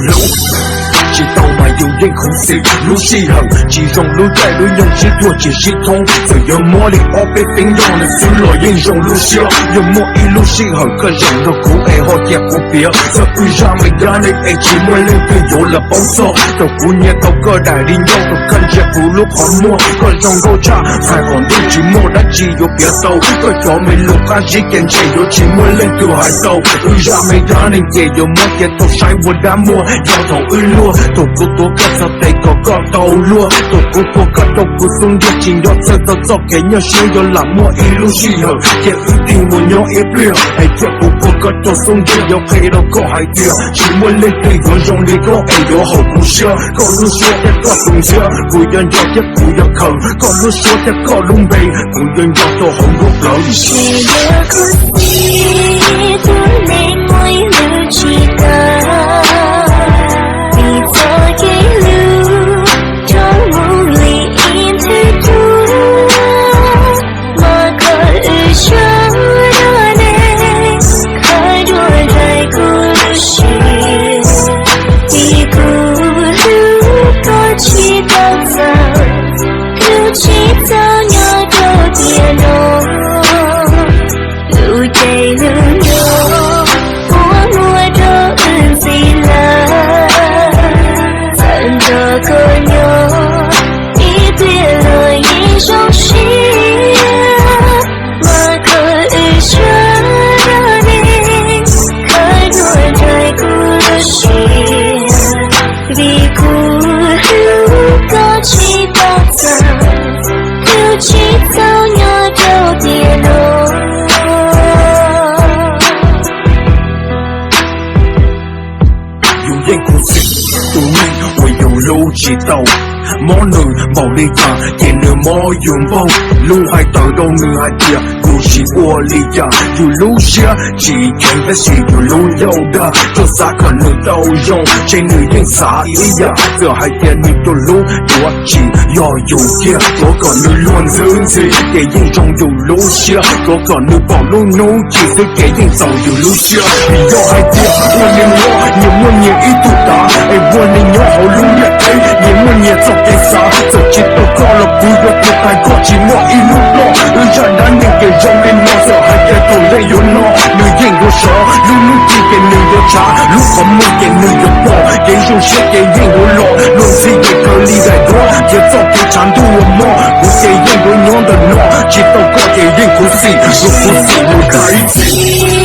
路。直到没有任何事，路是行，只用路在路用是多解系统，只有魔力我被并用的速落英雄路线，有魔一路是行，个人的苦爱好也不别，这不让每个人爱寂寞人都有了帮助，都姑娘都个代理用都看见不路泡沫，个人够差，才好你寂寞的只有别走，个条没路还是跟着有寂寞人都还走，不让每个人也有魔也都晒我的魔，摇头日落。都不多个早得个个道路，都不多个都不松的紧要这都早给人心有冷漠一路西行，也一定我有一边，哎这不过个都松的要配到个海边，寂寞人对我用力个哎有好故事，个路说的个东西，不愿要也不要坑，个路说的个龙背，不愿要做红路老一些。是的故事，不能为了期待。知道魔女冇理他，见了魔拥抱，路还得到女孩的，不是我理解，有路下，只看的是有路有的，做啥可能都用，这女人啥一样，这还点你的路，多紧要有点，多个女乱人子，给人中有路下，多个女暴露怒气，是给人中有路下，你要还点，我连我，你们也一度打，哎，我连有好路也给，你们也做给啥？这几都高了，不要不太过寂寞一路落，让男人给容易落，这还给都人有落，女人有手，路路只给女有茶，路口没给女有波，给有些给人有落，路是给个例外多，也做给长度有more，不给人有娘的落，只都高给人苦死，如苦死如开心。